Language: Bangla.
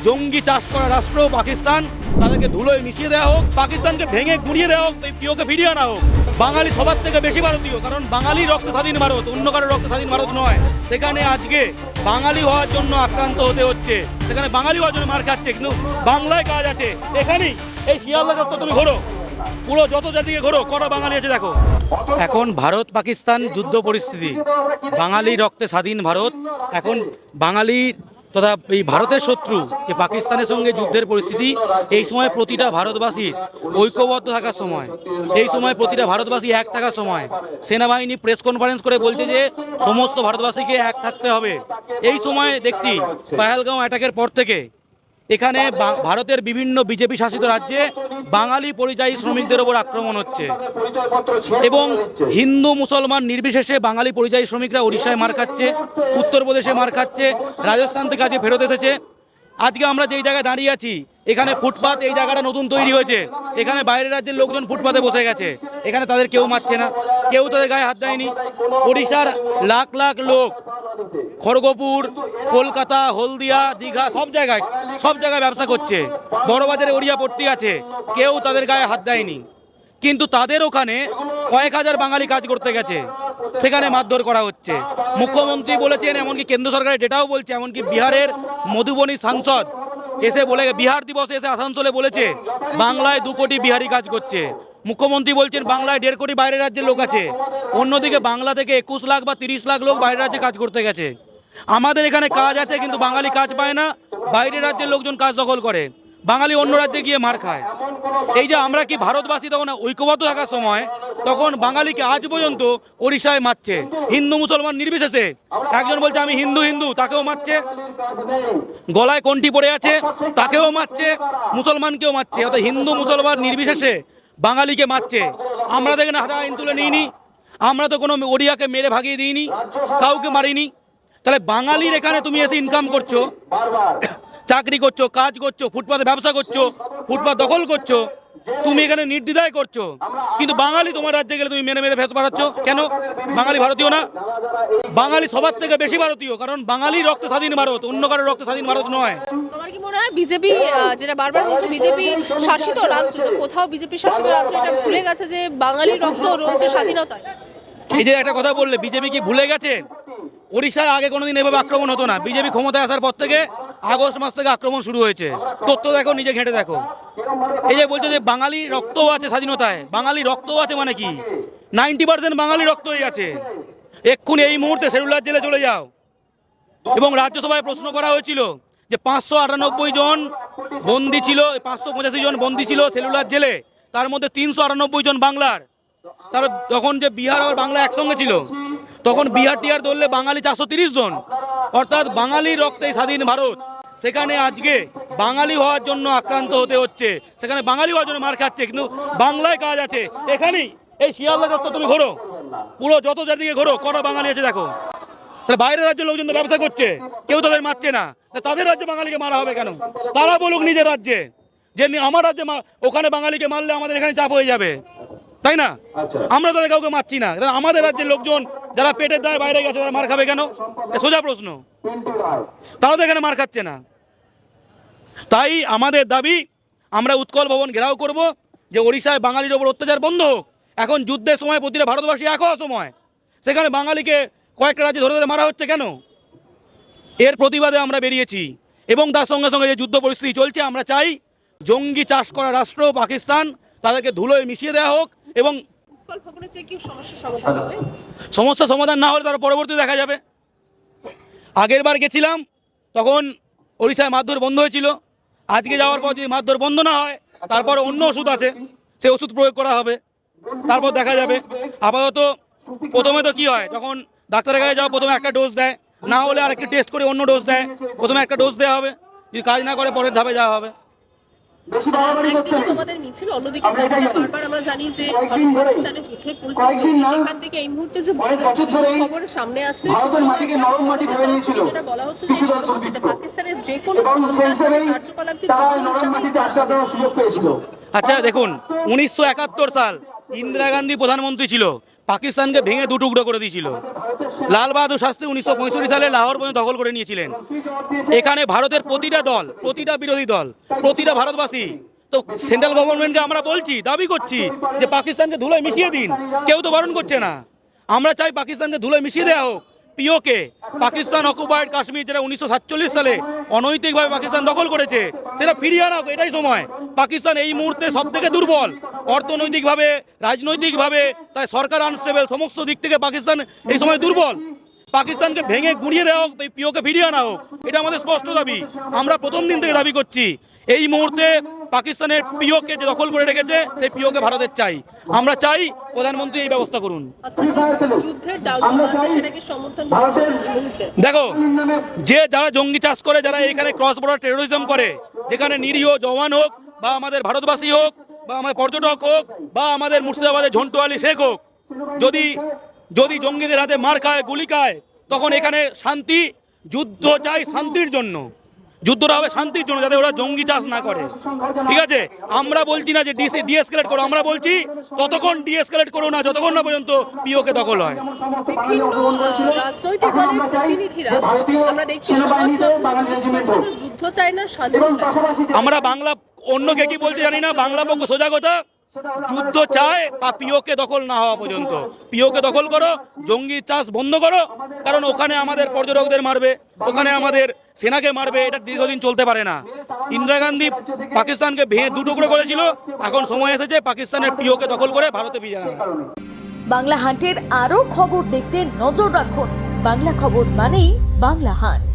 জঙ্গি চাষ করা রাষ্ট্র পাকিস্তান, তাদেরকে ধুলোয় মিশিয়ে দেওয়া হোক, পাকিস্তানকে ভেঙে গুঁড়িয়ে দেওয়া হোক, পিওকে ফিরিয়ে আনা হোক। বাঙালি সবার থেকে বেশি ভারতীয়, কারণ বাঙালি রক্ত স্বাধীন ভারত, অন্য কারো রক্ত স্বাধীন ভারত নয়। সেখানে আজকে বাঙালি হওয়ার জন্য আক্রান্ত হতে হচ্ছে, সেখানে বাঙালি হওয়ার জন্য মার খাচ্ছে, কিন্তু বাংলায় কাজ আছে। এখানেই এই শিয়ালদা চত্বর তুমি ঘোরো, পুরো যত জাতিকে ঘোরো, কটা বাঙালি আছে দেখো। এখন ভারত পাকিস্তান যুদ্ধ পরিস্থিতি, বাঙালি রক্তে স্বাধীন ভারত। এখন বাঙালি তথা এই ভারতের শত্রু যে পাকিস্তানের সঙ্গে যুদ্ধের পরিস্থিতি, এই সময় প্রতিটা ভারতবাসী ঐক্যবদ্ধ থাকার সময়, এই সময় প্রতিটা ভারতবাসী এক থাকার সময়। সেনাবাহিনী প্রেস কনফারেন্স করে বলছে যে সমস্ত ভারতবাসীকে এক থাকতে হবে। এই সময় দেখছি পহেলগাঁও অ্যাটাকের পর থেকে এখানে ভারতের বিভিন্ন বিজেপি শাসিত রাজ্যে বাঙালি পরিযায়ী শ্রমিকদের ওপর আক্রমণ হচ্ছে, এবং হিন্দু মুসলমান নির্বিশেষে বাঙালি পরিযায়ী শ্রমিকরা ওড়িশায় মার খাচ্ছে, উত্তরপ্রদেশে মার খাচ্ছে, রাজস্থান থেকে আজকে ফেরত এসেছে। আজকে আমরা যেই জায়গায় দাঁড়িয়ে আছি, এখানে ফুটপাত, এই জায়গাটা নতুন তৈরি হয়েছে, এখানে বাইরের রাজ্যের লোকজন ফুটপাতে বসে গেছে, এখানে তাদের কেউ মারছে না, কেউ তাদের গায়ে হাত দেয়নি। ওড়িশার লাখ লাখ লোক খড়গপুর, কলকাতা, হলদিয়া, দীঘা সব জায়গায় ব্যবসা করছে, বড়বাজারে ওড়িয়া পট্টি আছে, কেউ তাদের গায়ে হাত দেয়নি। কিন্তু তাদের ওখানে কয়েক হাজার বাঙালি কাজ করতে গেছে, সেখানে মারধর করা হচ্ছে। মুখ্যমন্ত্রী বলেছেন, এমনকি কেন্দ্র সরকারের ডেটাও বলছে, এমনকি বিহারের মধুবনী সাংসদ এসে বলে, বিহার দিবসে এসে আসানসোলে বলেছে বাংলায় 2 কোটি বিহারি কাজ করছে। মুখ্যমন্ত্রী বলছেন বাংলায় 1.5 কোটি বাইরের রাজ্যের লোক আছে, অন্যদিকে বাংলা থেকে 21 লাখ বা 30 লাখ লোক বাইরের রাজ্যে কাজ করতে গেছে। আমাদের এখানে কাজ আছে, কিন্তু বাঙালি কাজ পায় না, বাইরের রাজ্যের লোকজন কাজ দখল করে, বাঙালি অন্য রাজ্যে গিয়ে মার খায়। এই যে আমরা কি ভারতবাসী তখন ঐক্যবদ্ধ থাকার সময়, তখন বাঙালিকে আজ পর্যন্ত ওড়িশায় মারছে, হিন্দু মুসলমান নির্বিশেষে। একজন বলছে আমি হিন্দু, তাকেও মারছে, গলায় কণ্ঠি পড়ে আছে তাকেও মারছে, মুসলমানকেও মারছে, অর্থাৎ হিন্দু মুসলমান নির্বিশেষে বাঙালিকে মারছে। আমরা দেখেন হাতে আইন তুলে নিইনি, আমরা তো কোনো ওড়িয়াকে মেরে ভাগিয়ে দিইনি, কাউকে মারিনি। তাহলে বাঙালির এখানে তুমি এসে ইনকাম করছো, চাকরি করছো, কাজ করছো, ফুটপাতে ব্যবসা করছো, ফুটপাত দখল করছো, তুমি এখানে নির্দ্বিধায় করছো, কিন্তু বাঙালি তোমার রাজ্যে গেলে তুমি মেরে মেরে ভেত পাঠাচ্ছ কেন? বাঙালি ভারতীয় না? বাঙালি সবার থেকে বেশি ভারতীয়, কারণ বাঙালি রক্ত স্বাধীন ভারত, অন্য কারো রক্ত স্বাধীন ভারত নয়। তোমার কি মনে হয় বিজেপি, যেটা বারবার বলছে বিজেপি শাসিত রাজ্য, তো কোথাও বিজেপি শাসিত রাজ্য এটা ভুলে গেছে যে বাঙালির রক্ত রয়েছে স্বাধীনতায়? এই যে একটা কথা বললে, বিজেপি কি ভুলে গেছে? ওড়িশায় আগে কোনোদিন এভাবে আক্রমণ হতো না, বিজেপি ক্ষমতায় আসার পর থেকে আগস্ট মাস থেকে আক্রমণ শুরু হয়েছে। তথ্য দেখো, নিজে ঘেঁটে দেখো। এই যে বলছে যে বাঙালি রক্তও আছে স্বাধীনতায়, বাঙালি রক্তও আছে মানে কি? 90% বাঙালি রক্তই আছে। এক্ষুনি এই মুহূর্তে সেলুলার জেলে চলে যাও। এবং রাজ্যসভায় প্রশ্ন করা হয়েছিল যে 598 জন বন্দী ছিল, 585 জন বন্দী ছিল সেলুলার জেলে, তার মধ্যে 398 জন বাংলার। তার তখন যে বিহার আর বাংলা একসঙ্গে ছিল, তখন বিহার টিহার ধরলে বাঙালি 430 জন, অর্থাৎ বাঙালির রক্তে স্বাধীন ভারত। সেখানে আজকে বাঙালি হওয়ার জন্য আক্রান্ত হতে হচ্ছে, সেখানে বাঙালি হওয়ার জন্য মার খাচ্ছে, কিন্তু বাংলায় কাজ আছে। এখানেই এই শিয়ালদা চত্বর তুমি ঘোরো, পুরো যত জাতিকে ঘোরো, কটা বাঙালি আছে দেখো। তাহলে বাইরের রাজ্যের লোকজন তো ব্যবসা করছে, কেউ তাদের মারছে না, তাদের রাজ্যে বাঙালিকে মারা হবে কেন? তারা বলুক নিজের রাজ্যে যে আমার রাজ্যে ওখানে বাঙালিকে মারলে আমাদের এখানে চাপ হয়ে যাবে, তাই না? আমরা তাদের কাউকে মারছি না, আমাদের রাজ্যের লোকজন যারা পেটের দায় বাইরে গেছে তারা মার খাবে কেন? সোজা প্রশ্ন। তারা তো এখানে মার খাচ্ছে না। তাই আমাদের দাবি, আমরা উৎকল ভবন ঘেরাও করব যে ওড়িশায় বাঙালির ওপর অত্যাচার বন্ধ হোক। এখন যুদ্ধের সময় প্রতিটা ভারতবাসী এক হওয়ার সময়, সেখানে বাঙালিকে কয়েকটা রাজ্যে ধরে ধরে মারা হচ্ছে কেন? এর প্রতিবাদে আমরা বেরিয়েছি, এবং তার সঙ্গে সঙ্গে যে যুদ্ধ পরিস্থিতি চলছে, আমরা চাই জঙ্গি চাষ করা রাষ্ট্র পাকিস্তান, তাদেরকে ধুলোয় মিশিয়ে দেওয়া হোক, এবং সমস্যা সমাধান না হলে তার পরবর্তী দেখা যাবে। আগের বার গেছিলাম, তখন ওড়িশায় মারধর বন্ধ হয়েছিল। আজকে যাওয়ার পর যদি মারধর বন্ধ না হয়, তারপর অন্য ওষুধ আছে, সে ওষুধ প্রয়োগ করা হবে, তারপর দেখা যাবে। আপাতত প্রথমে তো কি হয়, যখন ডাক্তারের কাছে যাও, প্রথমে একটা ডোজ দেয়, না হলে আরেকটা টেস্ট করে অন্য ডোজ দেয়, প্রথমে একটা ডোজ দেওয়া হবে, যদি কাজ না করে পরের ধাপে যাওয়া হবে। একদিকে তোমাদের মিছিল, অন্যদিকে যেখানে বারবার আমরা জানি যে ভারত পাকিস্তানের যুদ্ধের পরিস্থিতি চলছে, সেখান থেকে এই মুহূর্তে যে খবর সামনে আসছে, যেটা বলা হচ্ছে যে পরবর্তীতে পাকিস্তানের যে কোনো সন্ত্রাসবাদী কার্যকলাপকে যুদ্ধ হিসাবে। আচ্ছা দেখুন, 1971 সাল ইন্দিরা গান্ধী প্রধানমন্ত্রী ছিল, পাকিস্তানকে ভেঙে দু টুকরো করে দিয়েছিল। লাল বাহাদুর শাস্ত্রী 1965 সালে লাহোর পর্যন্ত দখল করে নিয়েছিলেন। এখানে ভারতের প্রতিটা দল, প্রতিটা বিরোধী দল, প্রতিটা ভারতবাসী তো সেন্ট্রাল গভর্নমেন্টকে আমরা বলছি, দাবি করছি যে পাকিস্তানকে ধুলোয় মিশিয়ে দিন, কেউ তো বারণ করছে না। আমরা চাই পাকিস্তানকে ধুলোয় মিশিয়ে দেওয়া হোক। পিওকে, পাকিস্তান অকুপায়েড কাশ্মীর, যেটা 1947 সালে অনৈতিকভাবে পাকিস্তান দখল করেছে, সেটা ফিরিয়ে আনা হোক। এটাই সময়। পাকিস্তান এই মুহূর্তে সব থেকে দুর্বল, অর্থনৈতিকভাবে, রাজনৈতিকভাবে, তাই সরকার আনস্টেবল, সমস্ত দিক থেকে পাকিস্তান এই সময় দুর্বল। পাকিস্তানকে ভেঙে গুঁড়িয়ে দেওয়া হোক, এই পিওকে ফিরিয়ে আনা হোক। এটা আমাদের স্পষ্ট দাবি। আমরা প্রথম দিন থেকে দাবি করছি, এই মুহূর্তে পাকিস্তানের পিওকে যে দখল করে রেখেছে, সেই পিওকে ভারতের চাই। আমরা চাই প্রধানমন্ত্রী এই ব্যবস্থা করুন। অর্থাৎ যে যুদ্ধের ডাউকা আছে সেটাকে সমর্থন করছেন এই মুহূর্তে? দেখো, যারা জঙ্গি চাষ করে, যারা এখানে ক্রস বর্ডার টেরোরিজম করে, যেখানে নিরীহ জওয়ান হোক বা আমাদের ভারতবাসী হোক বা আমাদের পর্যটক হোক বা আমাদের মুর্শিদাবাদের ঝন্টু আলী শেখ হোক, যদি জঙ্গিদের হাতে মার খায়, গুলি খায়, তখন এখানে শান্তি, যুদ্ধ চাই শান্তির জন্য। যুদ্ধটা হবে শান্তির জন্য, যাতে ওরা জঙ্গি চাষ না করে। ঠিক আছে? আমরা বলছি না যে ডিএসকেলেট করো, আমরা বলছি ততক্ষণ ডিএসকেলেট করো না যতক্ষণ না পর্যন্ত পিওকে দখল হয়। বিভিন্ন রাজনৈতিক দলের প্রতিনিধিরা আমরা দেখছি সমাজ মাধ্যমে পোস্ট করছে যে যুদ্ধ চাই না, শান্তি চাই। আমরা বাংলা, অন্যকে কি বলতে জানি না, বাংলা পক্ষ সোজা কথা, যুদ্ধ চায় বা পিওকে দখল না হওয়া পর্যন্ত। পিওকে দখল করো, জঙ্গি চাষ বন্ধ করো, কারণ ওখানে আমাদের পর্যটকদের মারবে, ওখানে আমাদের সেনাকে মারবে, এটা দীর্ঘদিন চলতে পারে না। ইন্দিরা গান্ধী পাকিস্তানকে ভেঙে দু টুকরো করেছিল, এখন সময় এসেছে পাকিস্তানের পিওকে দখল করে ভারতে ফিরিয়ে আনা। বাংলা হান্টের আরও খবর দেখতে নজর রাখুন। বাংলা খবর মানেই বাংলা হান্ট।